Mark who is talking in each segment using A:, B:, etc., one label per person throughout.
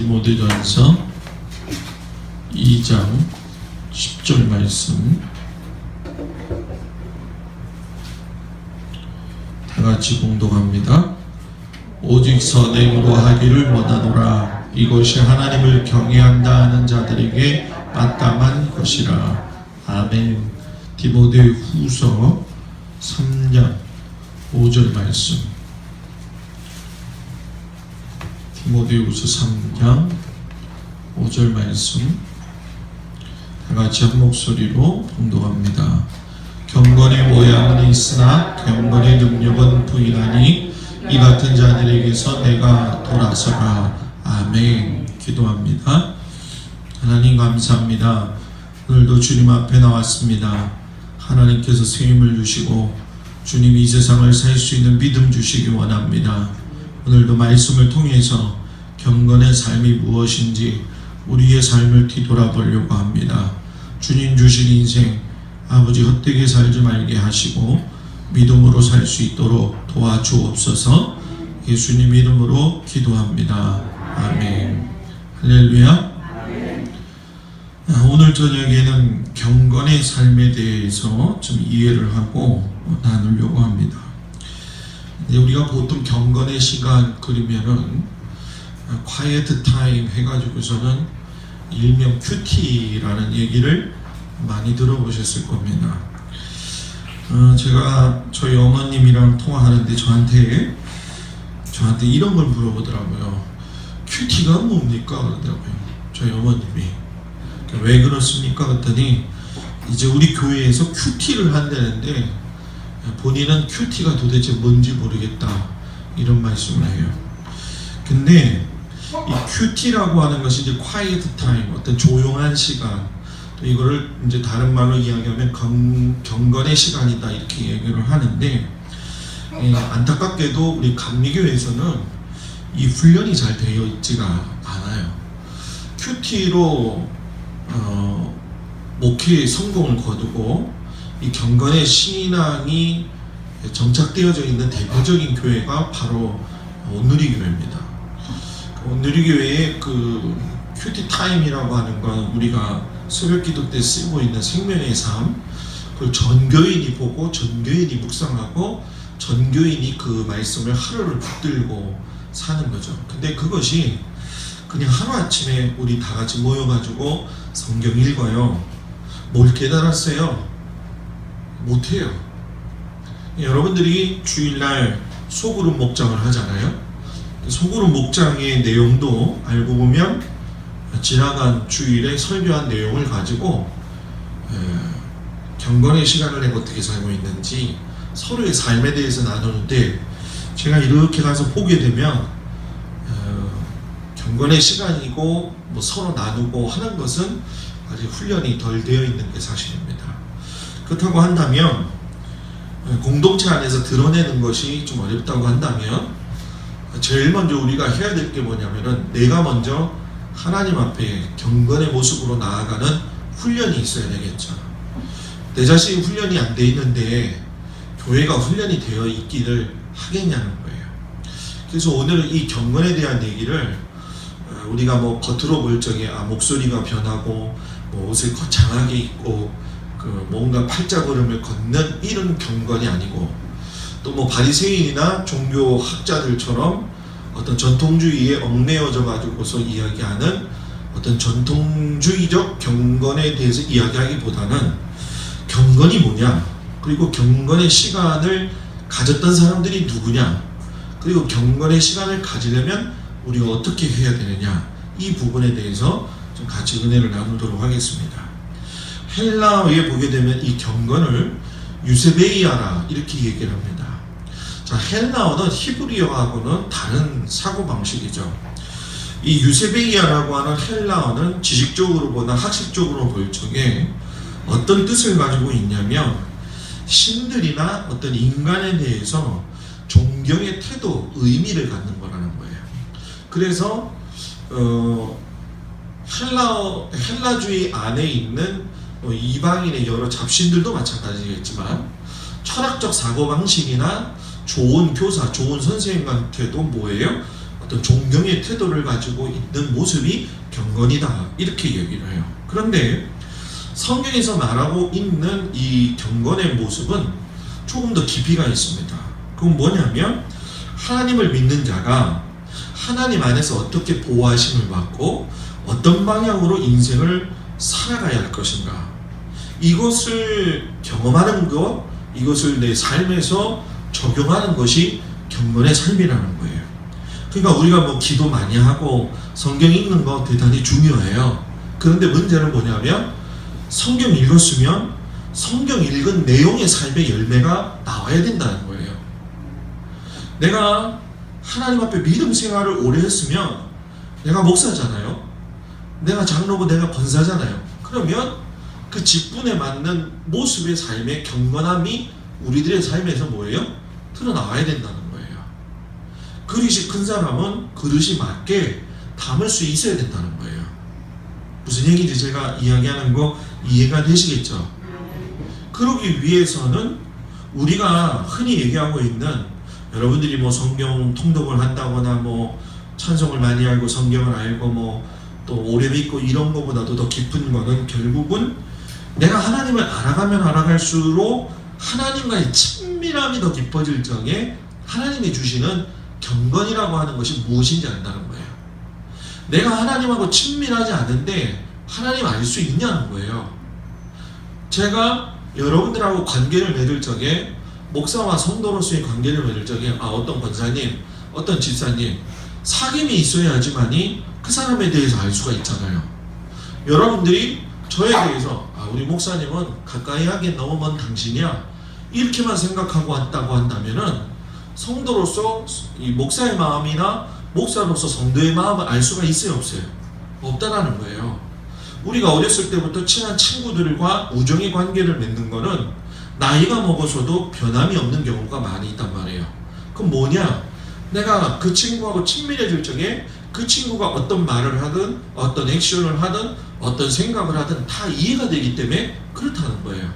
A: 디모데전서 2장 10절 말씀 다같이 봉독합니다. 오직 선행으로 하기를 원하노라. 이것이 하나님을 경외한다 하는 자들에게 마땅한 것이라. 아멘. 디모데 후서 3장 5절 말씀. 디모데후서 3장 5절 말씀 다같이 한 목소리로 봉독합니다. 경건의 모양은 있으나 경건의 능력은 부인하니 이 같은 자들에게서 내가 돌아서라. 아멘. 기도합니다. 하나님 감사합니다. 오늘도 주님 앞에 나왔습니다. 하나님께서 새 힘을 주시고 주님이 이 세상을 살 수 있는 믿음 주시기 원합니다. 오늘도 말씀을 통해서 경건의 삶이 무엇인지 우리의 삶을 뒤돌아보려고 합니다. 주님 주신 인생 아버지 헛되게 살지 말게 하시고 믿음으로 살 수 있도록 도와주옵소서. 예수님 이름으로 기도합니다. 아멘. 할렐루야. 오늘 저녁에는 경건의 삶에 대해서 좀 이해를 하고 나누려고 합니다. 우리가 보통 경건의 시간 그러면은 quiet time 해가지고서는 일명 큐티라는 얘기를 많이 들어보셨을 겁니다. 제가 저희 어머님이랑 통화하는데 저한테 이런 걸 물어보더라고요. 큐티가 뭡니까? 그러더라고요. 저희 어머님이. 왜 그렇습니까? 그랬더니 이제 우리 교회에서 큐티를 한다는데 본인은 큐티가 도대체 뭔지 모르겠다 이런 말씀을 해요. 근데 이 큐티라고 하는 것이 이제 quiet time, 어떤 조용한 시간, 또 이거를 이제 다른 말로 이야기하면 경건의 시간이다 이렇게 얘기를 하는데, 안타깝게도 우리 감리교회에서는 이 훈련이 잘 되어 있지가 않아요. 큐티로 목회의 성공을 거두고 이 경건의 신앙이 정착되어져 있는 대표적인 교회가 바로 온누리교회입니다. 온누리교회의 그 큐티 타임이라고 하는 건 우리가 새벽기도 때 쓰고 있는 생명의 삶, 그걸 전교인이 보고 전교인이 묵상하고 전교인이 그 말씀을 하루를 붙들고 사는 거죠. 근데 그것이 그냥 하루아침에 우리 다 같이 모여가지고 성경 읽어요. 뭘 깨달았어요? 못해요. 여러분들이 주일날 소그룹 목장을 하잖아요. 소그룹 목장의 내용도 알고 보면 지나간 주일에 설교한 내용을 가지고 경건의 시간을 내가 어떻게 살고 있는지 서로의 삶에 대해서 나누는데, 제가 이렇게 가서 보게 되면 경건의 시간이고 뭐 서로 나누고 하는 것은 아직 훈련이 덜 되어 있는 게 사실입니다. 그렇다고 한다면 공동체 안에서 드러내는 것이 좀 어렵다고 한다면 제일 먼저 우리가 해야 될 게 뭐냐면은 내가 먼저 하나님 앞에 경건의 모습으로 나아가는 훈련이 있어야 되겠죠. 내 자신이 훈련이 안 돼 있는데 교회가 훈련이 되어 있기를 하겠냐는 거예요. 그래서 오늘은 이 경건에 대한 얘기를 우리가 뭐 겉으로 볼 적에 목소리가 변하고 뭐 옷을 거창하게 입고 그 뭔가 팔자걸음을 걷는 이런 경건이 아니고, 또 뭐 바리새인이나 종교학자들처럼 어떤 전통주의에 얽매여져 가지고서 이야기하는 어떤 전통주의적 경건에 대해서 이야기하기보다는 경건이 뭐냐, 그리고 경건의 시간을 가졌던 사람들이 누구냐, 그리고 경건의 시간을 가지려면 우리가 어떻게 해야 되느냐, 이 부분에 대해서 좀 같이 은혜를 나누도록 하겠습니다. 헬라어에 보게 되면 이 경건을 유세베이아라 이렇게 얘기를 합니다. 자, 헬라어는 히브리어하고는 다른 사고방식이죠. 이 유세베이아라고 하는 헬라어는 지식적으로 보다 학식적으로 볼 적에 어떤 뜻을 가지고 있냐면 신들이나 어떤 인간에 대해서 존경의 태도, 의미를 갖는 거라는 거예요. 그래서 헬라주의 안에 있는 이방인의 여러 잡신들도 마찬가지겠지만 철학적 사고방식이나 좋은 교사, 좋은 선생님한테도 뭐예요? 어떤 존경의 태도를 가지고 있는 모습이 경건이다, 이렇게 얘기를 해요. 그런데 성경에서 말하고 있는 이 경건의 모습은 조금 더 깊이가 있습니다. 그건 뭐냐면 하나님을 믿는 자가 하나님 안에서 어떻게 보호하심을 받고 어떤 방향으로 인생을 살아가야 할 것인가, 이것을 경험하는 것, 이것을 내 삶에서 적용하는 것이 경건의 삶이라는 거예요. 그러니까 우리가 뭐 기도 많이 하고 성경 읽는 거 대단히 중요해요. 그런데 문제는 뭐냐면 성경 읽었으면 성경 읽은 내용의 삶의 열매가 나와야 된다는 거예요. 내가 하나님 앞에 믿음 생활을 오래 했으면, 내가 목사잖아요, 내가 장로고 내가 권사잖아요. 그러면 그 직분에 맞는 모습의 삶의 경건함이 우리들의 삶에서 뭐예요? 드러나와야 된다는 거예요. 그릇이 큰 사람은 그릇이 맞게 담을 수 있어야 된다는 거예요. 무슨 얘기인지 제가 이야기하는 거 이해가 되시겠죠? 그러기 위해서는 우리가 흔히 얘기하고 있는, 여러분들이 뭐 성경 통독을 한다거나 뭐 찬송을 많이 알고 성경을 알고 뭐 또 오래 믿고 이런 거보다도 더 깊은 거는 결국은 내가 하나님을 알아가면 알아갈수록 하나님과의 친밀함이 더 깊어질 적에 하나님이 주시는 경건이라고 하는 것이 무엇인지 안다는 거예요. 내가 하나님하고 친밀하지 않은데 하나님 알 수 있냐는 거예요. 제가 여러분들하고 관계를 맺을 적에, 목사와 성도로서의 관계를 맺을 적에 어떤 권사님, 어떤 집사님, 사귐이 있어야지만이 그 사람에 대해서 알 수가 있잖아요. 여러분들이 저에 대해서 우리 목사님은 가까이 하기엔 너무 먼 당신이야, 이렇게만 생각하고 왔다고 한다면은 성도로서 이 목사의 마음이나 목사로서 성도의 마음을 알 수가 있어요, 없어요? 없다라는 거예요. 우리가 어렸을 때부터 친한 친구들과 우정의 관계를 맺는 거는 나이가 먹어서도 변함이 없는 경우가 많이 있단 말이에요. 그럼 뭐냐? 내가 그 친구하고 친밀해질 적에 그 친구가 어떤 말을 하든 어떤 액션을 하든 어떤 생각을 하든 다 이해가 되기 때문에 그렇다는 거예요.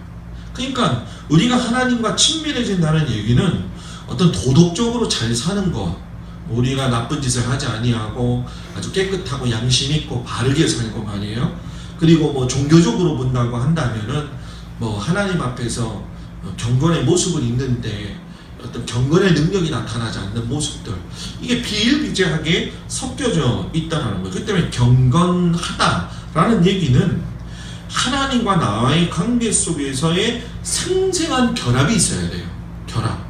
A: 그러니까 우리가 하나님과 친밀해진다는 얘기는 어떤 도덕적으로 잘 사는 것, 우리가 나쁜 짓을 하지 아니하고 아주 깨끗하고 양심 있고 바르게 살고 말이에요. 그리고 뭐 종교적으로 본다고 한다면은 뭐 하나님 앞에서 경건의 모습을 있는데 어떤 경건의 능력이 나타나지 않는 모습들, 이게 비일비재하게 섞여져 있다는 거예요. 그 때문에 경건하다라는 얘기는 하나님과 나와의 관계 속에서의 생생한 결합이 있어야 돼요. 결합.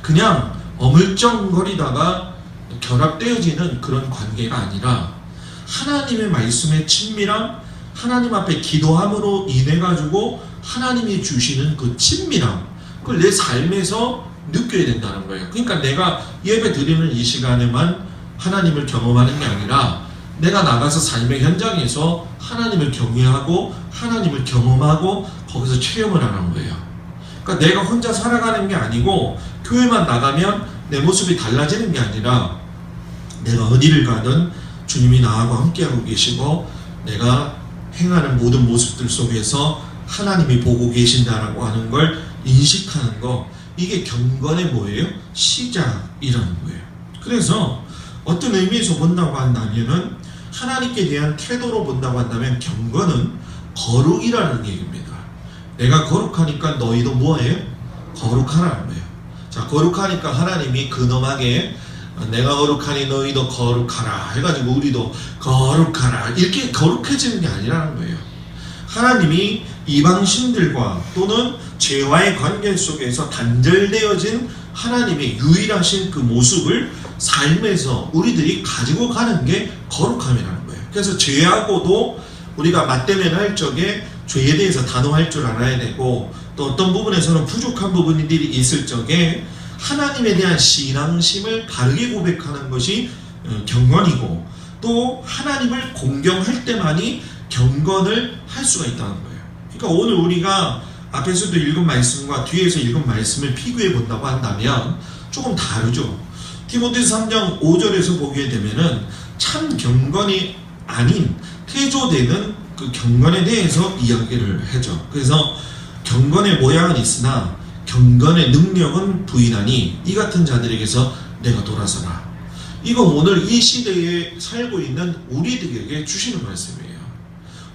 A: 그냥 어물쩡거리다가 결합되어지는 그런 관계가 아니라 하나님의 말씀에 친밀함, 하나님 앞에 기도함으로 인해 가지고 하나님이 주시는 그 친밀함, 그걸 내 삶에서 느껴야 된다는 거예요. 그러니까 내가 예배 드리는 이 시간에만 하나님을 경험하는 게 아니라 내가 나가서 삶의 현장에서 하나님을 경외하고 하나님을 경험하고 거기서 체험을 하는 거예요. 그러니까 내가 혼자 살아가는 게 아니고 교회만 나가면 내 모습이 달라지는 게 아니라 내가 어디를 가든 주님이 나하고 함께하고 계시고 내가 행하는 모든 모습들 속에서 하나님이 보고 계신다라고 하는 걸 인식하는 거, 이게 경건의 뭐예요? 시작이라는 거예요. 그래서 어떤 의미에서 본다고 한다면은 하나님께 대한 태도로 본다고 한다면 경건은 거룩이라는 얘기입니다. 내가 거룩하니까 너희도 뭐예요? 거룩하라는 거예요. 자, 거룩하니까 하나님이 근엄하게 내가 거룩하니 너희도 거룩하라 해가지고 우리도 거룩하라 이렇게 거룩해지는 게 아니라는 거예요. 하나님이 이방신들과 또는 죄와의 관계 속에서 단절되어진 하나님의 유일하신 그 모습을 삶에서 우리들이 가지고 가는 게 거룩함이라는 거예요. 그래서 죄하고도 우리가 맞대면 할 적에 죄에 대해서 단호할 줄 알아야 되고, 또 어떤 부분에서는 부족한 부분들이 있을 적에 하나님에 대한 신앙심을 바르게 고백하는 것이 경건이고, 또 하나님을 공경할 때만이 경건을 할 수가 있다는 거예요. 그러니까 오늘 우리가 앞에서도 읽은 말씀과 뒤에서 읽은 말씀을 비교해 본다고 한다면 조금 다르죠. 디모데서 3장 5절에서 보게 되면은 참 경건이 아닌 태조되는 그 경건에 대해서 이야기를 하죠. 그래서 경건의 모양은 있으나 경건의 능력은 부인하니 이 같은 자들에게서 내가 돌아서라. 이건 오늘 이 시대에 살고 있는 우리들에게 주시는 말씀이에요.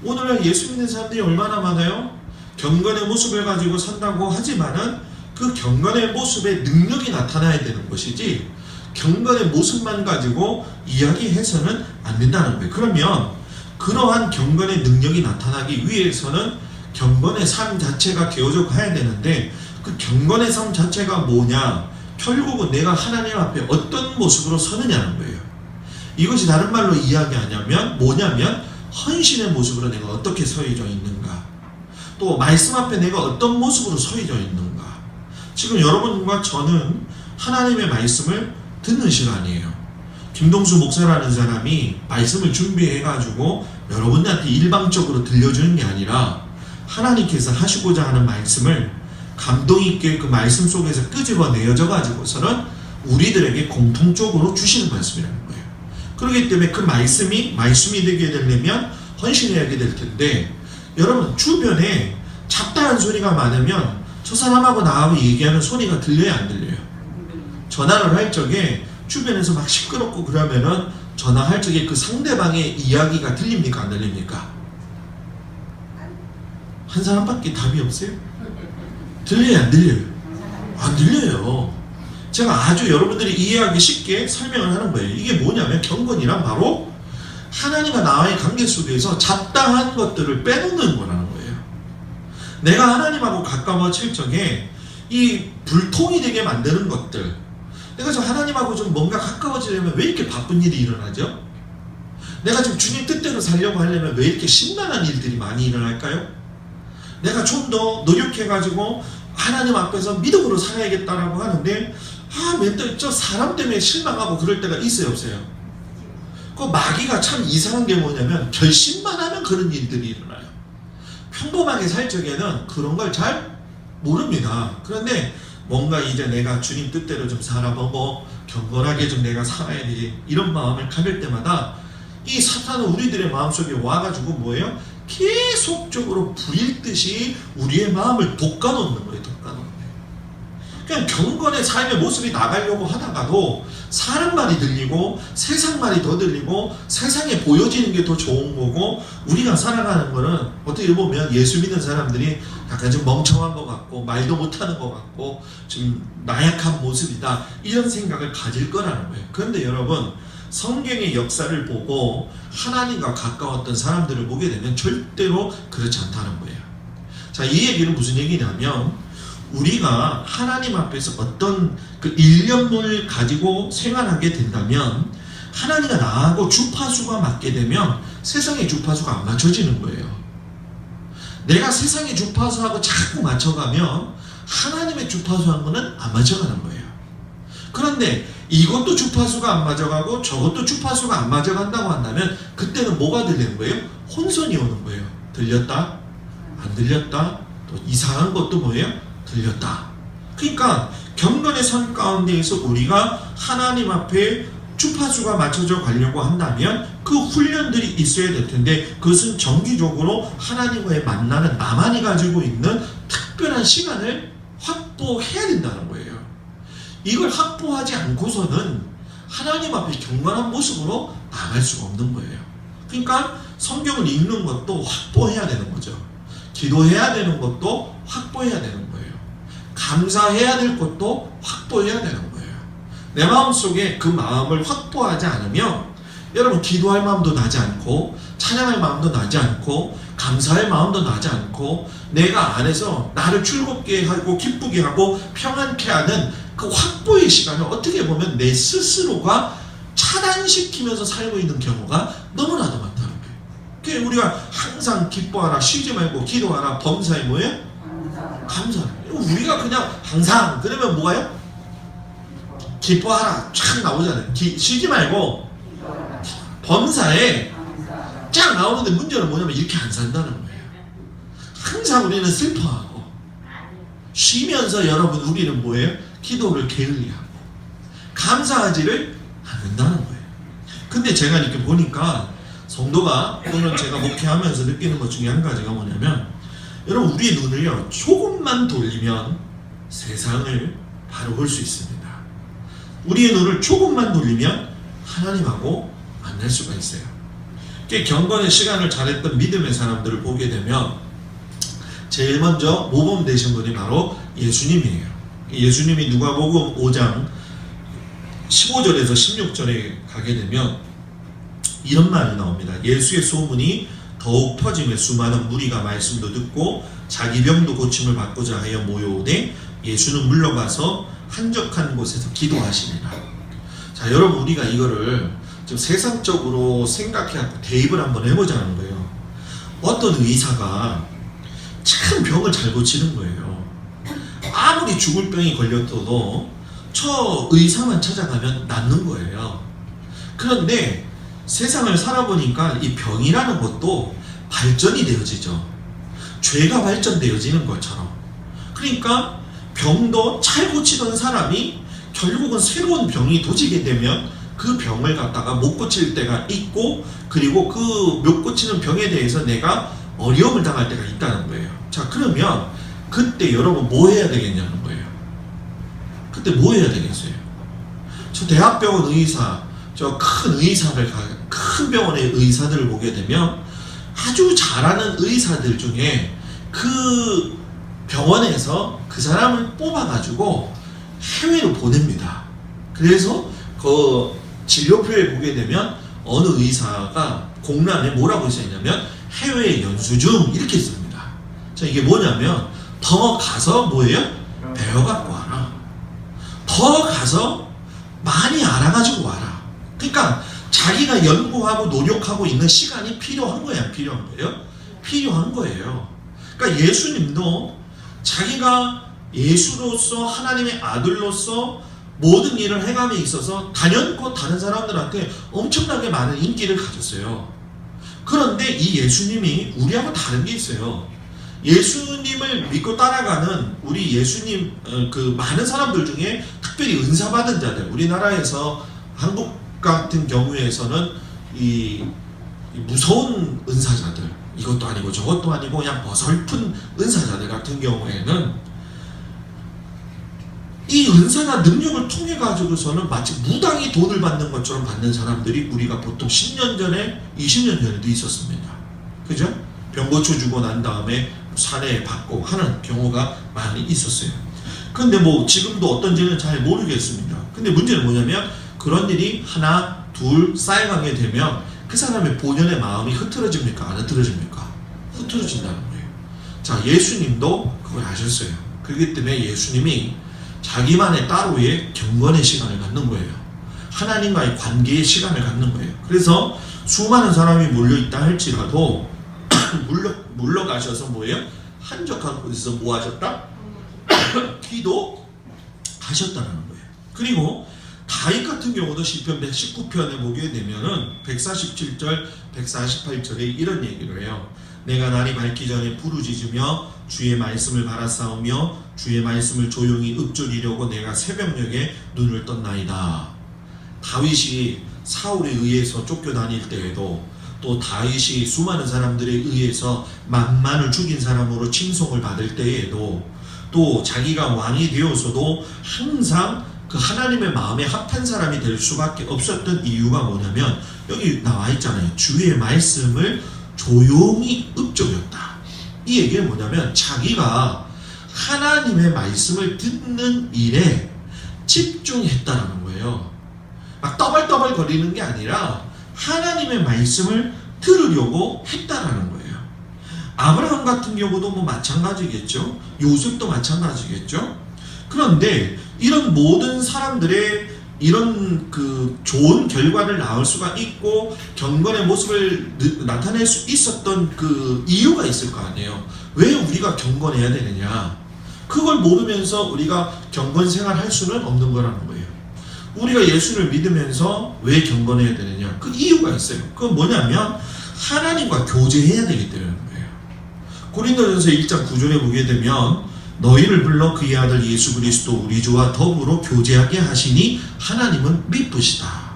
A: 오늘날 예수 믿는 사람들이 얼마나 많아요? 경건의 모습을 가지고 산다고 하지만은 그 경건의 모습에 능력이 나타나야 되는 것이지 경건의 모습만 가지고 이야기해서는 안 된다는 거예요. 그러면 그러한 경건의 능력이 나타나기 위해서는 경건의 삶 자체가 되어져 가야 되는데 그 경건의 삶 자체가 뭐냐? 결국은 내가 하나님 앞에 어떤 모습으로 서느냐는 거예요. 이것이 다른 말로 이야기하냐면 뭐냐면 헌신의 모습으로 내가 어떻게 서해져 있는가, 또 말씀 앞에 내가 어떤 모습으로 서해져 있는가. 지금 여러분과 저는 하나님의 말씀을 듣는 시간이에요. 김동수 목사라는 사람이 말씀을 준비해가지고 여러분들한테 일방적으로 들려주는 게 아니라 하나님께서 하시고자 하는 말씀을 감동 있게 그 말씀 속에서 끄집어내어져 가지고서는 우리들에게 공통적으로 주시는 말씀이라는 거예요. 그렇기 때문에 그 말씀이 되게 되려면 헌신해야 될 텐데, 여러분 주변에 잡다한 소리가 많으면 저 사람하고 나하고 얘기하는 소리가 들려요, 안 들려요? 전화를 할 적에 주변에서 막 시끄럽고 그러면은 전화할 적에 그 상대방의 이야기가 들립니까, 안 들립니까? 한 사람밖에 답이 없어요? 들려요, 안 들려요? 안 들려요. 제가 아주 여러분들이 이해하기 쉽게 설명을 하는 거예요. 이게 뭐냐면 경건이란 바로 하나님과 나와의 관계 속에서 잡다한 것들을 빼놓는 거라는 거예요. 내가 하나님하고 가까워질 적에 이 불통이 되게 만드는 것들, 내가 좀 하나님하고 좀 뭔가 가까워지려면 왜 이렇게 바쁜 일이 일어나죠? 내가 좀 주님 뜻대로 살려고 하려면 왜 이렇게 심란한 일들이 많이 일어날까요? 내가 좀 더 노력해가지고 하나님 앞에서 믿음으로 살아야겠다라고 하는데 맨날 저 사람 때문에 실망하고 그럴 때가 있어요, 없어요? 그 마귀가 참 이상한 게 뭐냐면 결심만 하면 그런 일들이 일어나요. 평범하게 살 적에는 그런 걸 잘 모릅니다. 그런데 뭔가 이제 내가 주님 뜻대로 좀 살아보고 경건하게 좀 내가 살아야 되지, 이런 마음을 가질 때마다 이 사탄은 우리들의 마음속에 와가지고 뭐예요? 계속적으로 불일듯이 우리의 마음을 돋궈놓는 거예요. 돋궈놓는 거예요. 그냥 경건의 삶의 모습이 나가려고 하다가도 사람 말이 들리고 세상 말이 더 들리고 세상에 보여지는 게 더 좋은 거고, 우리가 살아가는 거는 어떻게 보면 예수 믿는 사람들이 약간 좀 멍청한 것 같고 말도 못하는 것 같고 좀 나약한 모습이다, 이런 생각을 가질 거라는 거예요. 그런데 여러분, 성경의 역사를 보고 하나님과 가까웠던 사람들을 보게 되면 절대로 그렇지 않다는 거예요. 자, 이 얘기는 무슨 얘기냐면 우리가 하나님 앞에서 어떤 그 일념을 가지고 생활하게 된다면 하나님과 나하고 주파수가 맞게 되면 세상의 주파수가 안 맞춰지는 거예요. 내가 세상의 주파수하고 자꾸 맞춰가면 하나님의 주파수하고는 안 맞춰가는 거예요. 그런데 이것도 주파수가 안 맞아가고 저것도 주파수가 안 맞아간다고 한다면 그때는 뭐가 들리는 거예요? 혼선이 오는 거예요. 들렸다? 안 들렸다? 또 이상한 것도 뭐예요? 들렸다. 그러니까 경건의 삶 가운데에서 우리가 하나님 앞에 주파수가 맞춰져 가려고 한다면 그 훈련들이 있어야 될 텐데, 그것은 정기적으로 하나님과의 만나는 나만이 가지고 있는 특별한 시간을 확보해야 된다는 거예요. 이걸 확보하지 않고서는 하나님 앞에 경건한 모습으로 나갈 수가 없는 거예요. 그러니까 성경을 읽는 것도 확보해야 되는 거죠. 기도해야 되는 것도 확보해야 되는 거예요. 감사해야 될 것도 확보해야 되는 거예요. 내 마음속에 그 마음을 확보하지 않으면 여러분 기도할 마음도 나지 않고 찬양할 마음도 나지 않고 감사할 마음도 나지 않고 내가 안에서 나를 즐겁게 하고 기쁘게 하고 평안케 하는 그 확보의 시간을 어떻게 보면 내 스스로가 차단시키면서 살고 있는 경우가 너무나도 많다는 거예요. 그래서 우리가 항상 기뻐하라, 쉬지 말고 기도하라, 범사에 뭐예요? 감사하라. 우리가 그냥 항상 그러면 뭐가요? 기뻐하라 쫙 나오잖아요. 쉬지 말고 범사에 쫙 나오는데 문제는 뭐냐면 이렇게 안 산다는 거예요. 항상 우리는 슬퍼하고 쉬면서 여러분 우리는 뭐예요? 기도를 게을리하고 감사하지를 않는다는 거예요. 근데 제가 이렇게 보니까 성도가 또는 제가 목회하면서 느끼는 것 중에 한 가지가 뭐냐면, 여러분 우리의 눈을요 조금만 돌리면 세상을 바로 볼 수 있습니다. 우리의 눈을 조금만 돌리면 하나님하고 만날 수가 있어요. 경건의 시간을 잘했던 믿음의 사람들을 보게 되면 제일 먼저 모범 되신 분이 바로 예수님이에요. 예수님이 누가복음 5장 15절에서 16절에 가게 되면 이런 말이 나옵니다. 예수의 소문이 더욱 퍼짐에 수많은 무리가 말씀도 듣고 자기 병도 고침을 받고자 하여 모여오되 예수는 물러가서 한적한 곳에서 기도하시니라. 자, 여러분, 우리가 이거를 좀 세상적으로 생각해갖고 대입을 한번 해보자는 거예요. 어떤 의사가 참 병을 잘 고치는 거예요. 아무리 죽을 병이 걸렸어도 저 의사만 찾아가면 낫는 거예요. 그런데 세상을 살아보니까 이 병이라는 것도 발전이 되어지죠. 죄가 발전되어지는 것처럼. 그러니까 병도 잘 고치던 사람이 결국은 새로운 병이 도지게 되면 그 병을 갖다가 못 고칠 때가 있고, 그리고 그 못 고치는 병에 대해서 내가 어려움을 당할 때가 있다는 거예요. 자, 그러면 그때 여러분 뭐 해야 되겠냐는 거예요. 그때 뭐 해야 되겠어요? 저 대학병원 의사, 저 큰 병원의 의사들을 보게 되면 아주 잘하는 의사들 중에 그 병원에서 그 사람을 뽑아가지고 해외로 보냅니다. 그래서 그 진료표에 보게 되면 어느 의사가 공란에 뭐라고 써있냐면 해외 연수 중 이렇게 씁니다. 자, 이게 뭐냐면 더 가서 뭐예요? 배워갖고 와라. 더 가서 많이 알아가지고 와라. 그러니까 자기가 연구하고 노력하고 있는 시간이 필요한 거야, 안 필요한 거예요? 필요한 거예요. 그러니까 예수님도 자기가 예수로서 하나님의 아들로서 모든 일을 해감에 있어서 단연코 다른 사람들한테 엄청나게 많은 인기를 가졌어요. 그런데 이 예수님이 우리하고 다른 게 있어요. 예수님을 믿고 따라가는 우리 예수님 그 많은 사람들 중에 특별히 은사 받은 자들, 우리나라에서 한국 같은 경우에서는 이 무서운 은사자들, 이것도 아니고 저것도 아니고 그냥 어설픈 은사자들 같은 경우에는 이 은사나 능력을 통해 가지고서는 마치 무당이 돈을 받는 것처럼 받는 사람들이 우리가 보통 10년 전에 20년 전에도 있었습니다. 그죠? 병 고쳐주고 난 다음에 사례 받고 하는 경우가 많이 있었어요. 근데 뭐 지금도 어떤지는 잘 모르겠습니다. 근데 문제는 뭐냐면 그런 일이 하나 둘 쌓여가게 되면 그 사람의 본연의 마음이 흐트러집니까? 안 흐트러집니까? 흐트러진다는 거예요. 자, 예수님도 그걸 아셨어요. 그렇기 때문에 예수님이 자기만의 따로의 경건의 시간을 갖는 거예요. 하나님과의 관계의 시간을 갖는 거예요. 그래서 수많은 사람이 몰려있다 할지라도 물러가셔서 뭐예요? 한적한 곳에서 뭐 하셨다? 기도하셨다는 거예요. 그리고 다윗 같은 경우도 시편 119편에 보게 되면은 147절, 148절에 이런 얘기를 해요. 내가 날이 밝기 전에 부르짖으며 주의 말씀을 바라싸우며 주의 말씀을 조용히 읊조리려고 내가 새벽녘에 눈을 떴나이다. 다윗이 사울에 의해서 쫓겨다닐 때에도, 또 다윗이 수많은 사람들에 의해서 만만을 죽인 사람으로 칭송을 받을 때에도, 또 자기가 왕이 되어서도 항상 그 하나님의 마음에 합한 사람이 될 수밖에 없었던 이유가 뭐냐면 여기 나와 있잖아요. 주의 말씀을 조용히 읊조렸다. 이 얘기는 뭐냐면 자기가 하나님의 말씀을 듣는 일에 집중했다는 거예요. 막 떠벌떠벌 거리는 게 아니라 하나님의 말씀을 들으려고 했다라는 거예요. 아브라함 같은 경우도 뭐 마찬가지겠죠. 요셉도 마찬가지겠죠. 그런데 이런 모든 사람들의 이런 그 좋은 결과를 낳을 수가 있고 경건의 모습을 나타낼 수 있었던 그 이유가 있을 거 아니에요. 왜 우리가 경건해야 되느냐? 그걸 모르면서 우리가 경건 생활할 수는 없는 거라는 거예요. 우리가 예수를 믿으면서 왜 경건해야 되느냐? 그 이유가 있어요. 그건 뭐냐면 하나님과 교제해야 되기 때문인 거예요. 고린도전서 1장 9절에 보게 되면 너희를 불러 그의 아들 예수 그리스도 우리 주와 더불어 교제하게 하시니 하나님은 미쁘시다.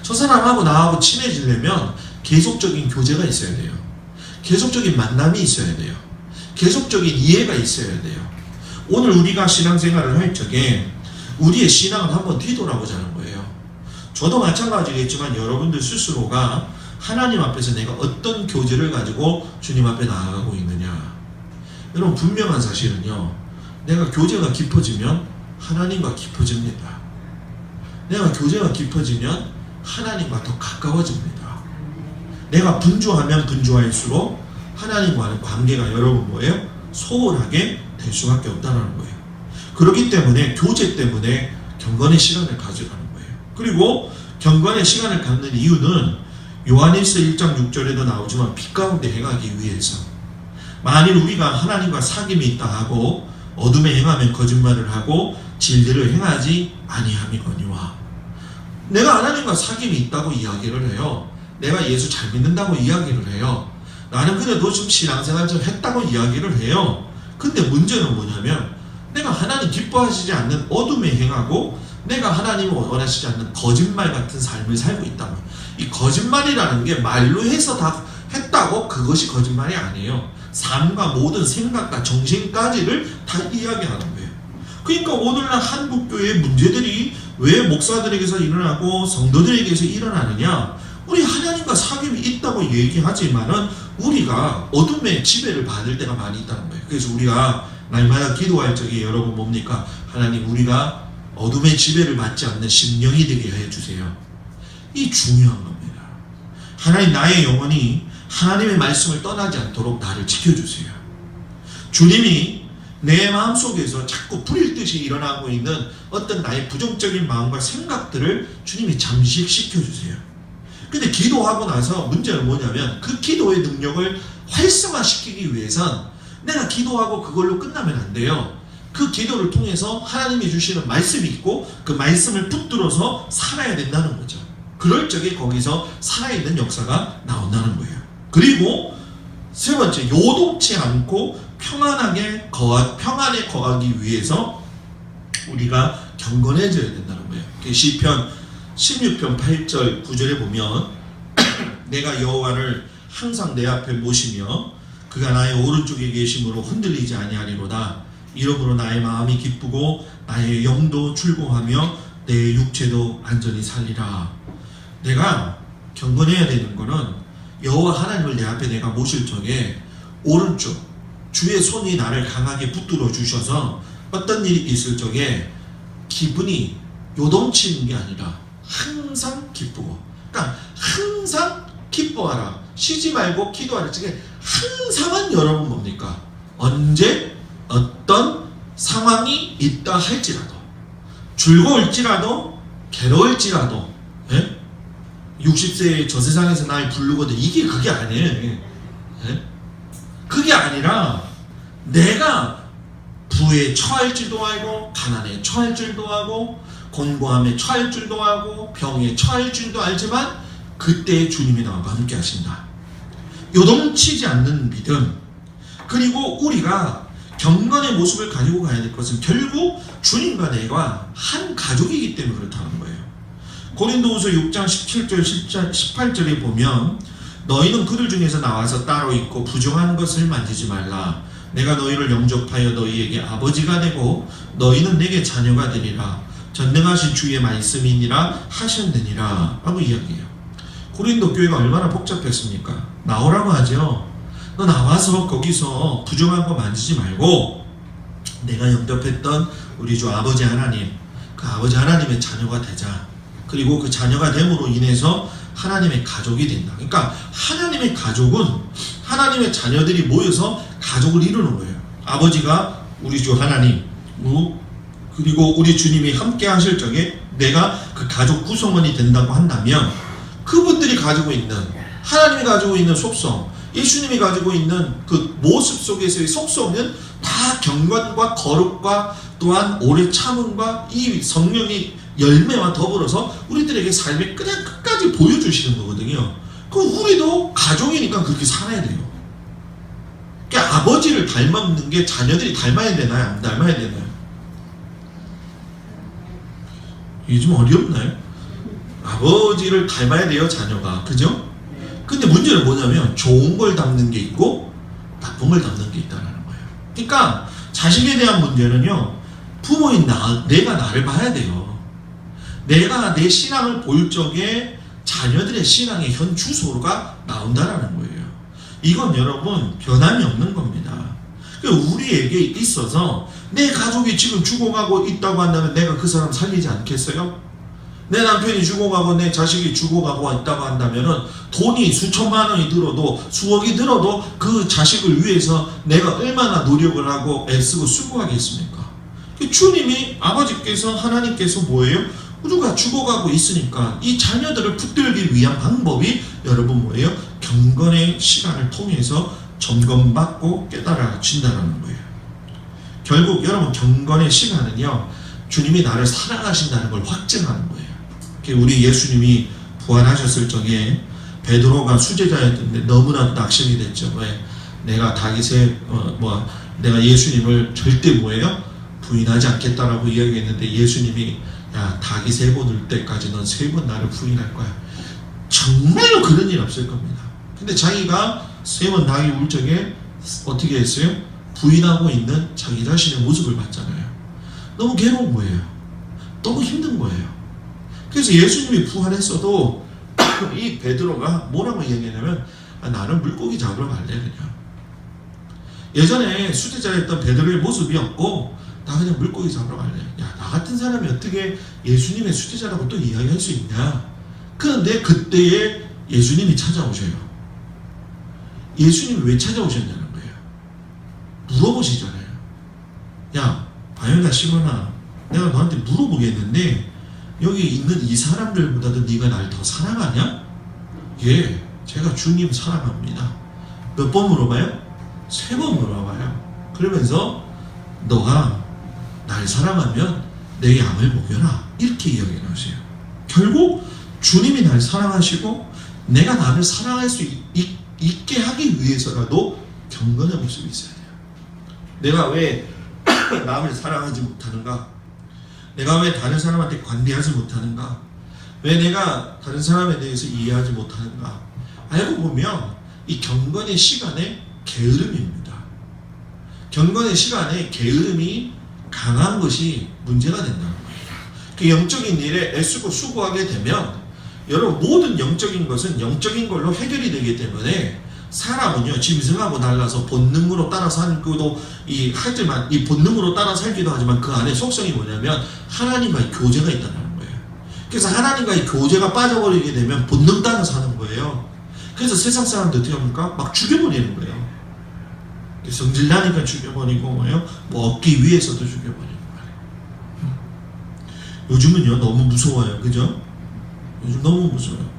A: 저 사람하고 나하고 친해지려면 계속적인 교제가 있어야 돼요. 계속적인 만남이 있어야 돼요. 계속적인 이해가 있어야 돼요. 오늘 우리가 신앙생활을 할 적에 우리의 신앙을 한번 뒤돌아보자는 거예요. 저도 마찬가지겠지만 여러분들 스스로가 하나님 앞에서 내가 어떤 교제를 가지고 주님 앞에 나아가고 있느냐. 여러분 분명한 사실은요. 내가 교제가 깊어지면 하나님과 깊어집니다. 내가 교제가 깊어지면 하나님과 더 가까워집니다. 내가 분주하면 분주할수록 하나님과는 관계가 여러분 뭐예요? 소홀하게 될 수밖에 없다는 거예요. 그렇기 때문에 교제 때문에 경건의 시간을 가져가는 거예요. 그리고 경건의 시간을 갖는 이유는 요한일서 1장 6절에도 나오지만 빛 가운데 행하기 위해서. 만일 우리가 하나님과 사귐이 있다 하고 어둠에 행하면 거짓말을 하고 진리를 행하지 아니함이거니와. 내가 하나님과 사귐이 있다고 이야기를 해요. 내가 예수 잘 믿는다고 이야기를 해요. 나는 그래도 좀 신앙생활 좀 했다고 이야기를 해요. 근데 문제는 뭐냐면 내가 하나님 기뻐하시지 않는 어둠에 행하고 내가 하나님을 원하시지 않는 거짓말 같은 삶을 살고 있다면, 이 거짓말이라는 게 말로 해서 다 했다고 그것이 거짓말이 아니에요. 삶과 모든 생각과 정신까지를 다 이야기하는 거예요. 그러니까 오늘날 한국교회의 문제들이 왜 목사들에게서 일어나고 성도들에게서 일어나느냐. 우리 하나님과 사귐이 있다고 얘기하지만은 우리가 어둠의 지배를 받을 때가 많이 있다는 거예요. 그래서 우리가 날마다 기도할 적에 여러분 뭡니까? 하나님 우리가 어둠의 지배를 받지 않는 심령이 되게 해주세요. 이 중요한 겁니다. 하나님 나의 영혼이 하나님의 말씀을 떠나지 않도록 나를 지켜주세요. 주님이 내 마음속에서 자꾸 불일듯이 일어나고 있는 어떤 나의 부정적인 마음과 생각들을 주님이 잠식시켜주세요. 근데 기도하고 나서 문제는 뭐냐면 그 기도의 능력을 활성화시키기 위해선 내가 기도하고 그걸로 끝나면 안 돼요. 그 기도를 통해서 하나님이 주시는 말씀이 있고 그 말씀을 붙들어서 살아야 된다는 거죠. 그럴 적에 거기서 살아있는 역사가 나온다는 거예요. 그리고 세 번째, 요동치 않고 평안에 거하기 위해서 우리가 경건해져야 된다는 거예요. 시편 16편 8절 9절에 보면 내가 여호와를 항상 내 앞에 모시며 그가 나의 오른쪽에 계심으로 흔들리지 아니하리로다. 이러므로 나의 마음이 기쁘고 나의 영도 즐거워하며 내 육체도 안전히 살리라. 내가 경건해야 되는 거는 여호와 하나님을 내 앞에 내가 모실 적에 오른쪽 주의 손이 나를 강하게 붙들어 주셔서 어떤 일이 있을 적에 기분이 요동치는 게 아니라 항상 기쁘고, 그러니까 항상 기뻐하라. 쉬지 말고 기도하라. 적에 항상은 여러분 뭡니까? 언제 어떤 상황이 있다 할지라도, 즐거울지라도 괴로울지라도, 60세에 저 세상에서 날 부르거든. 이게 그게 아니에요. 그게 아니라 내가 부에 처할 줄도 알고 가난에 처할 줄도 알고 곤고함에 처할 줄도 알고 병에 처할 줄도 알지만 그때 주님이 나와 함께 하신다. 요동치지 않는 믿음. 그리고 우리가 경건의 모습을 가지고 가야 될 것은 결국 주님과 내가 한 가족이기 때문에 그렇다는 거예요. 고린도후서 6장 17절 18절에 보면 너희는 그들 중에서 나와서 따로 있고 부정한 것을 만지지 말라. 내가 너희를 영접하여 너희에게 아버지가 되고 너희는 내게 자녀가 되리라. 전능하신 주의 말씀이니라 하셨느니라 라고 이야기해요. 고린도 교회가 얼마나 복잡했습니까? 나오라고 하죠. 너 나와서 거기서 부정한 거 만지지 말고 내가 영접했던 우리 주 아버지 하나님, 그 아버지 하나님의 자녀가 되자. 그리고 그 자녀가 됨으로 인해서 하나님의 가족이 된다. 그러니까 하나님의 가족은 하나님의 자녀들이 모여서 가족을 이루는 거예요. 아버지가 우리 주 하나님, 그리고 우리 주님이 함께 하실 적에 내가 그 가족 구성원이 된다고 한다면 그분들이 가지고 있는, 하나님이 가지고 있는 속성, 예수님이 가지고 있는 그 모습 속에서의 속성은 다 경건과 거룩과 또한 오래 참음과 이 성령의 열매와 더불어서 우리들에게 삶의 그냥 끝까지 보여주시는 거거든요. 그럼 우리도 가족이니까 그렇게 살아야 돼요. 그러니까 아버지를 닮는 게 자녀들이 닮아야 되나요? 안 닮아야 되나요? 이게 좀 어렵나요? 아버지를 닮아야 돼요, 자녀가. 그죠? 근데 문제는 뭐냐면 좋은 걸 담는 게 있고 나쁜 걸 담는 게 있다는 거예요. 그러니까 자식에 대한 문제는요, 부모인 내가 나를 봐야 돼요. 내가 내 신앙을 볼 적에 자녀들의 신앙의 현 주소가 나온다라는 거예요. 이건 여러분 변함이 없는 겁니다. 우리에게 있어서 내 가족이 지금 죽어가고 있다고 한다면 내가 그 사람 살리지 않겠어요? 내 남편이 죽어가고 내 자식이 죽어가고 있다고 한다면 돈이 수천만 원이 들어도 수억이 들어도 그 자식을 위해서 내가 얼마나 노력을 하고 애쓰고 수고하겠습니까? 주님이 아버지께서 하나님께서 뭐예요? 우리가 죽어가고 있으니까 이 자녀들을 붙들기 위한 방법이 여러분 뭐예요? 경건의 시간을 통해서 점검받고 깨달아진다는 거예요. 결국 여러분 경건의 시간은요, 주님이 나를 사랑하신다는 걸 확증하는 거예요. 우리 예수님이 부활하셨을 적에 베드로가 수제자였는데 너무나 낙심이 됐죠. 왜? 내가 다윗의 내가 예수님을 절대 뭐예요? 부인하지 않겠다라고 이야기했는데 예수님이 야, 닭이 3번 울 때까지 넌 3번 나를 부인할 거야. 정말로 그런 일 없을 겁니다. 근데 자기가 3번 닭이 울 적에 어떻게 했어요? 부인하고 있는 자기 자신의 모습을 봤잖아요. 너무 괴로운 거예요. 너무 힘든 거예요. 그래서 예수님이 부활했어도 이 베드로가 뭐라고 얘기하냐면 나는 물고기 잡으러 갈래 그냥. 예전에 수제자였던 베드로의 모습이었고 나 그냥 물고기 잡으러 갈래. 야, 나 같은 사람이 어떻게 예수님의 수제자라고 또 이야기할 수 있냐. 그런데 그때에 예수님이 찾아오셔요. 예수님이 왜 찾아오셨냐는 거예요. 물어보시잖아요. 야, 바요나 시몬아, 내가 너한테 물어보겠는데 여기 있는 이 사람들보다도 네가 날 더 사랑하냐? 예, 제가 주님 사랑합니다. 몇 번 물어봐요? 3번 물어봐요. 그러면서 너가 날 사랑하면 내 양을 먹여라. 이렇게 이야기를 하세요. 결국 주님이 날 사랑하시고 내가 나를 사랑할 수 있게 하기 위해서라도 경건의 모습이 있어야 돼요. 내가 왜 남을 사랑하지 못하는가? 내가 왜 다른 사람한테 관대하지 못하는가? 왜 내가 다른 사람에 대해서 이해하지 못하는가? 알고 보면 이 경건의 시간에 게으름입니다. 경건의 시간에 게으름이 강한 것이 문제가 된다는 거예요. 그 영적인 일에 애쓰고 수고하게 되면 여러분 모든 영적인 것은 영적인 걸로 해결이 되기 때문에 사람은요 짐승하고 달라서 본능으로 따라 살기도 하지만 이 본능으로 따라 살기도 하지만 그 안에 속성이 뭐냐면 하나님과의 교제가 있다는 거예요. 그래서 하나님과의 교제가 빠져버리게 되면 본능 따라 사는 거예요. 그래서 세상 사람들 어떻게 합니까? 막 죽여버리는 거예요. 성질나니까 죽여버리고 뭐 얻기 위해서도 죽여버리는 거예요. 요즘은요 너무 무서워요. 그죠? 요즘 너무 무서워요.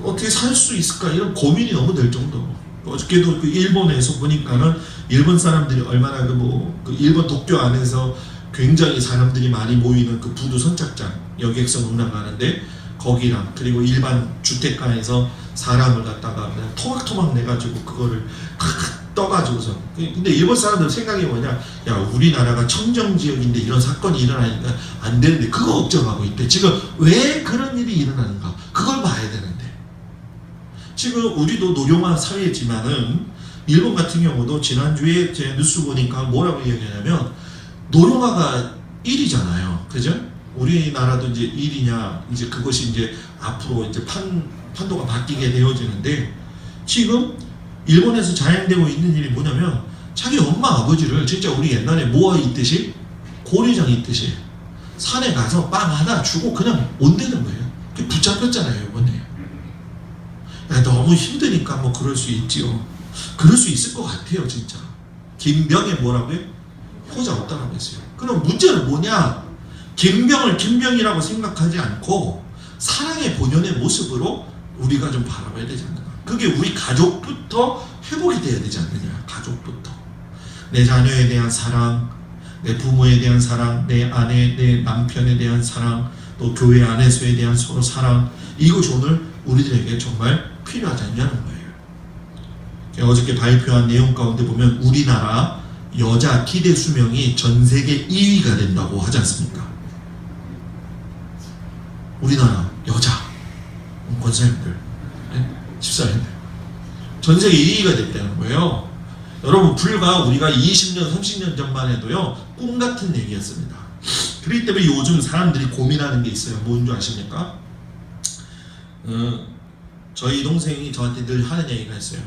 A: 어떻게 살 수 있을까 이런 고민이 너무 될 정도로. 어저께도 그 일본에서 보니까는 일본 사람들이 얼마나 그 일본 도쿄 안에서 굉장히 사람들이 많이 모이는 그 부두 선착장 여객선 운항하는데 거기랑 그리고 일반 주택가에서 사람을 갖다가 그냥 토막토막 내가지고 그거를 떠가지고서. 근데 일본 사람들 생각이 뭐냐? 야, 우리나라가 청정지역인데 이런 사건이 일어나니까 안 되는데 그거 걱정하고 있대. 지금 왜 그런 일이 일어나는가? 그걸 봐야 되는데. 지금 우리도 노령화 사회지만은 일본 같은 경우도 지난주에 제 뉴스 보니까 뭐라고 얘기하냐면 노령화가 1이잖아요. 그죠? 우리나라도 이제 1이냐 이제 그것이 이제 앞으로 이제 판도가 바뀌게 되어지는데 지금 일본에서 자행되고 있는 일이 뭐냐면 자기 엄마 아버지를 진짜 우리 옛날에 모아 있듯이 고래장 있듯이 산에 가서 빵 하나 주고 그냥 온다는 거예요. 붙잡혔잖아요 이번에. 야, 너무 힘드니까 뭐 그럴 수 있지요. 그럴 수 있을 것 같아요 진짜. 김병에 뭐라고요? 효자 없다라고 했어요. 그럼 문제는 뭐냐? 김병을 김병이라고 생각하지 않고 사랑의 본연의 모습으로 우리가 좀 바라봐야 되지 않는가. 그게 우리 가족부터 회복이 돼야 되지 않느냐. 가족부터 내 자녀에 대한 사랑, 내 부모에 대한 사랑, 내 아내, 내 남편에 대한 사랑, 또 교회 안에서에 대한 서로 사랑, 이것이 오늘 우리들에게 정말 필요하지 않냐는 거예요. 어저께 발표한 내용 가운데 보면 우리나라 여자 기대 수명이 전 세계 2위가 된다고 하지 않습니까? 우리나라 여자 권사님들, 집사님들 전 세계 2위가 됐다는 거예요. 여러분 불과 우리가 20년 30년 전만 해도요 꿈 같은 얘기였습니다. 그렇기 때문에 요즘 사람들이 고민하는 게 있어요. 뭔 줄 아십니까? 저희 동생이 저한테 늘 하는 얘기가 있어요.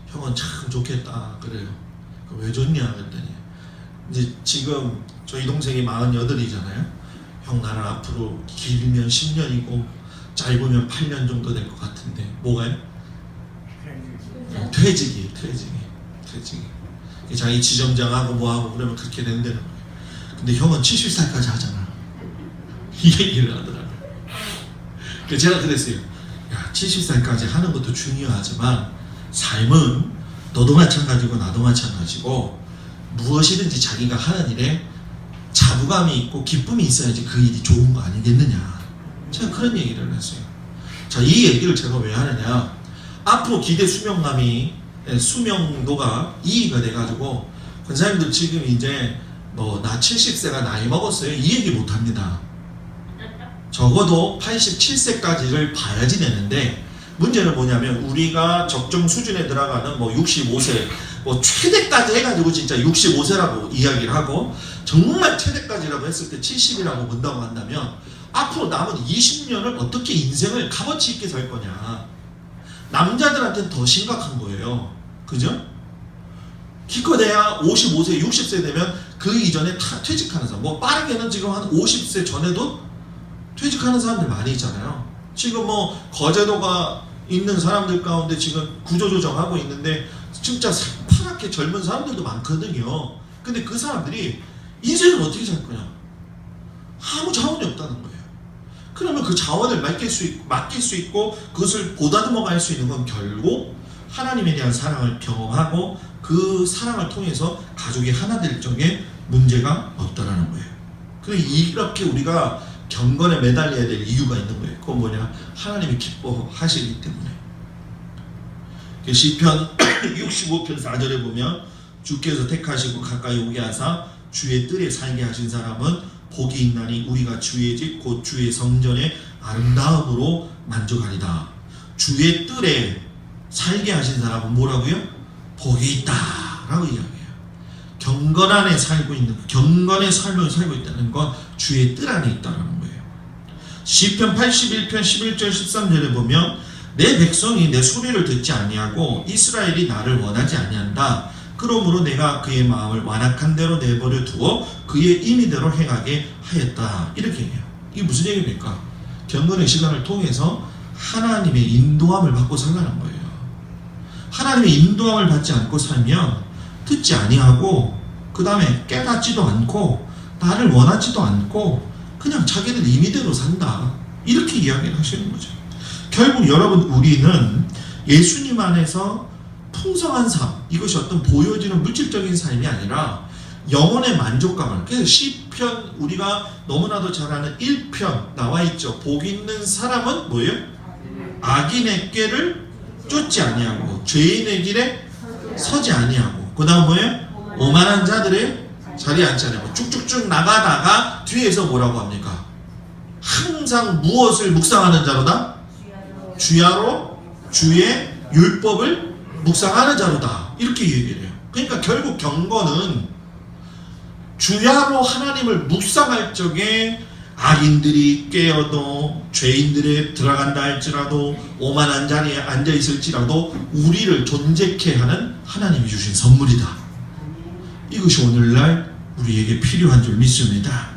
A: 형은 참 좋겠다 그래요. 왜 좋냐 그랬더니 이제 지금 저희 동생이 48이잖아요. 형 나는 앞으로 길면 10년이고 짧으면 8년 정도 될 것 같은데 뭐가요? 퇴직이. 자기 지점장하고 뭐하고 그러면 그렇게 된다는 거예요. 근데 형은 70살까지 하잖아. 이 얘기를 하더라고요. 그래서 제가 그랬어요. 야, 70살까지 하는 것도 중요하지만 삶은 너도 마찬가지고 나도 마찬가지고 무엇이든지 자기가 하는 일에 자부감이 있고 기쁨이 있어야지 그 일이 좋은 거 아니겠느냐. 제가 그런 얘기를 했어요. 자, 이 얘기를 제가 왜 하느냐. 앞으로 기대 수명도가 2위가 돼가지고 권사님들 지금 이제 뭐 나 70세가 나이 먹었어요 이 얘기 못합니다. 적어도 87세까지를 봐야지 되는데 문제는 뭐냐면 우리가 적정 수준에 들어가는 뭐 65세 뭐 최대까지 해가지고 진짜 65세라고 이야기를 하고 정말 최대까지라고 했을 때 70이라고 본다고 한다면 앞으로 남은 20년을 어떻게 인생을 값어치 있게 살 거냐. 남자들한테는 더 심각한 거예요. 그죠? 기껏해야 55세, 60세 되면 그 이전에 다 퇴직하는 사람. 뭐 빠르게는 지금 한 50세 전에도 퇴직하는 사람들 많이 있잖아요. 지금 뭐 거제도가 있는 사람들 가운데 지금 구조조정하고 있는데 진짜 파랗게 젊은 사람들도 많거든요. 근데 그 사람들이 인생을 어떻게 살 거냐? 아무 자원이 없다는 거예요. 그러면 그 자원을 맡길 수 있고 그것을 보다듬어 갈 수 있는 건 결국 하나님에 대한 사랑을 경험하고 그 사랑을 통해서 가족이 하나 될 적에 문제가 없다라는 거예요. 그래서 이렇게 우리가 경건에 매달려야 될 이유가 있는 거예요. 그건 뭐냐? 하나님이 기뻐하시기 때문에. 시편 65편 4절에 보면 주께서 택하시고 가까이 오게 하사 주의 뜰에 살게 하신 사람은 복이 있나니 우리가 주의 집 곧 주의 성전의 아름다움으로 만족하리다. 주의 뜰에 살게 하신 사람은 뭐라고요? 복이 있다 라고 이야기해요. 경건 안에 살고 있는, 경건의 삶을 살고 있다는 건 주의 뜰 안에 있다는 거예요. 시편 81편 11절 13절에 보면 내 백성이 내 소리를 듣지 아니하고 이스라엘이 나를 원하지 아니한다. 그러므로 내가 그의 마음을 완악한 대로 내버려 두어 그의 임의대로 행하게 하였다. 이렇게 해요. 이게 무슨 얘기입니까? 경건의 시간을 통해서 하나님의 인도함을 받고 살라는 거예요. 하나님의 인도함을 받지 않고 살면 듣지 아니하고 그 다음에 깨닫지도 않고 나를 원하지도 않고 그냥 자기들 임의대로 산다. 이렇게 이야기를 하시는 거죠. 결국 여러분 우리는 예수님 안에서 풍성한 삶, 이것이 어떤 보여지는 물질적인 삶이 아니라 영혼의 만족감을. 그래서 시편 우리가 너무나도 잘 아는 1편 나와 있죠. 복 있는 사람은 뭐예요? 악인의 꾀를 쫓지 아니하고 죄인의 길에 서지 아니하고 그 다음 뭐예요? 오만한 자들의 자리에 앉지 아니하고 쭉쭉쭉 나가다가 뒤에서 뭐라고 합니까? 항상 무엇을 묵상하는 자로다? 주야로 주의 율법을 묵상하는 자로다. 이렇게 얘기를 해요. 그러니까 결국 경건은 주야로 하나님을 묵상할 적에 악인들이 깨어도 죄인들에 들어간다 할지라도 오만한 자리에 앉아있을지라도 우리를 존재케 하는 하나님이 주신 선물이다. 이것이 오늘날 우리에게 필요한 줄 믿습니다.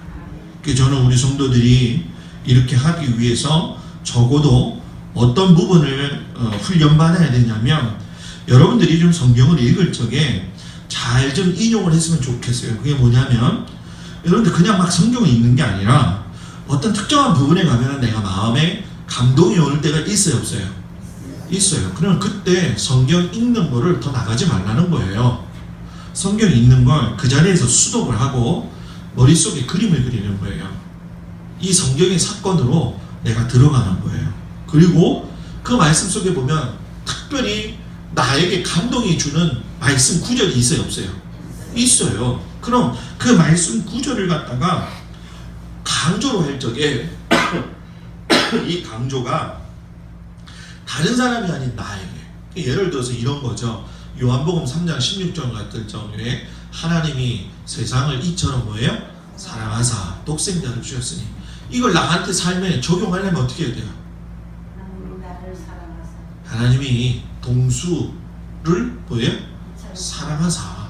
A: 그래서 저는 우리 성도들이 이렇게 하기 위해서 적어도 어떤 부분을 훈련받아야 되냐면 여러분들이 좀 성경을 읽을 적에 잘 좀 인용을 했으면 좋겠어요. 그게 뭐냐면 여러분들 그냥 막 성경을 읽는 게 아니라 어떤 특정한 부분에 가면 내가 마음에 감동이 오는 때가 있어요, 없어요? 있어요. 그러면 그때 성경 읽는 거를 더 나가지 말라는 거예요. 성경 읽는 걸 그 자리에서 수독을 하고 머릿속에 그림을 그리는 거예요. 이 성경의 사건으로 내가 들어가는 거예요. 그리고 그 말씀 속에 보면 특별히 나에게 감동이 주는 말씀 구절이 있어요, 없어요? 있어요. 그럼 그 말씀 구절을 갖다가 강조로 할 적에 이 강조가 다른 사람이 아닌 나에게, 예를 들어서 이런 거죠. 요한복음 3장 16절 같은 경우에 하나님이 세상을 이처럼 뭐예요? 사랑하사 독생자를 주셨으니 이걸 나한테 삶에 적용하려면 어떻게 해야 돼요? 하나님이 동수를 뭐예요? 사랑하사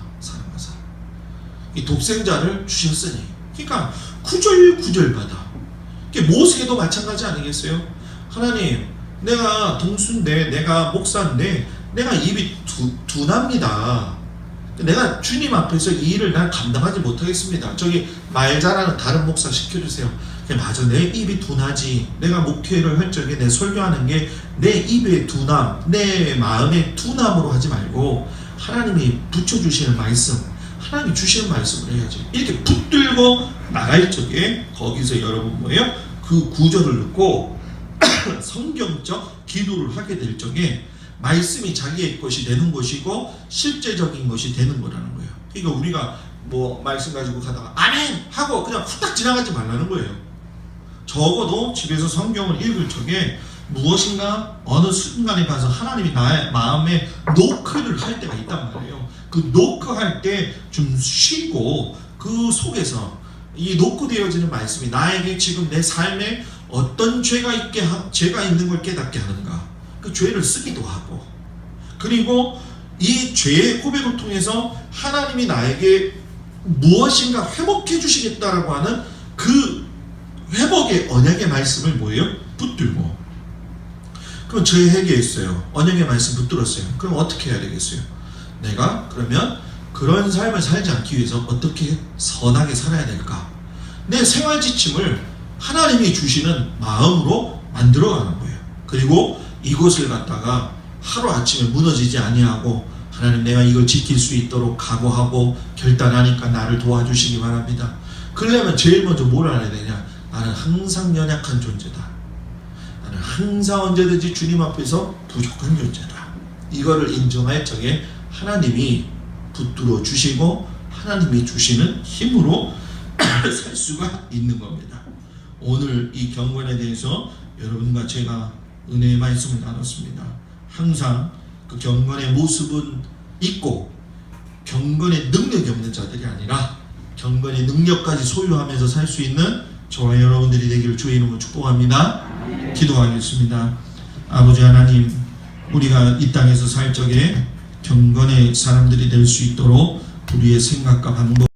A: 이 독생자를 주셨으니. 그러니까 구절구절마다 모세도 마찬가지 아니겠어요? 하나님, 내가 동수인데, 내가 목사인데, 내가 입이 둔합니다. 내가 주님 앞에서 이 일을 난 감당하지 못하겠습니다. 저기 말 잘하는 다른 목사 시켜주세요. 맞아, 내 입이 둔하지. 내가 목회를 할 적에 내 설교하는 게 내 입의 둔함, 내 마음의 둔함으로 하지 말고 하나님이 붙여주시는 말씀, 하나님이 주시는 말씀을 해야지. 이렇게 붙들고 나갈 적에 거기서 여러분 뭐예요? 그 구절을 듣고 성경적 기도를 하게 될 적에 말씀이 자기의 것이 되는 것이고 실제적인 것이 되는 거라는 거예요. 그러니까 우리가 뭐 말씀 가지고 가다가 아멘! 하고 그냥 후딱 지나가지 말라는 거예요. 적어도 집에서 성경을 읽을 적에 무엇인가 어느 순간에 가서 하나님이 나의 마음에 노크를 할 때가 있단 말이에요. 그 노크할 때 좀 쉬고 그 속에서 이 노크되어지는 말씀이 나에게 지금 내 삶에 어떤 죄가 있는 걸 깨닫게 하는가, 그 죄를 쓰기도 하고, 그리고 이 죄의 고백을 통해서 하나님이 나에게 무엇인가 회복해 주시겠다라고 하는 그 회복의 언약의 말씀을 뭐예요? 붙들고. 그럼 저에게 있어요. 언약의 말씀 붙들었어요. 그럼 어떻게 해야 되겠어요? 내가 그러면 그런 삶을 살지 않기 위해서 어떻게 선하게 살아야 될까? 내 생활 지침을 하나님이 주시는 마음으로 만들어가는 거예요. 그리고 이것을 갖다가 하루아침에 무너지지 아니하고 하나님, 내가 이걸 지킬 수 있도록 각오하고 결단하니까 나를 도와주시기 바랍니다. 그러려면 제일 먼저 뭘 알아야 되냐? 나는 항상 연약한 존재다. 나는 항상 언제든지 주님 앞에서 부족한 존재다. 이거를 인정할 적에 하나님이 붙들어 주시고 하나님이 주시는 힘으로 살 수가 있는 겁니다. 오늘 이 경건에 대해서 여러분과 제가 은혜의 말씀을 나눴습니다. 항상 그 경건의 모습은 있고 경건의 능력이 없는 자들이 아니라 경건의 능력까지 소유하면서 살 수 있는 저와 여러분들이 되기를 주의 이름으로 축복합니다. 기도하겠습니다. 아버지 하나님, 우리가 이 땅에서 살 적에 경건의 사람들이 될 수 있도록 우리의 생각과 방법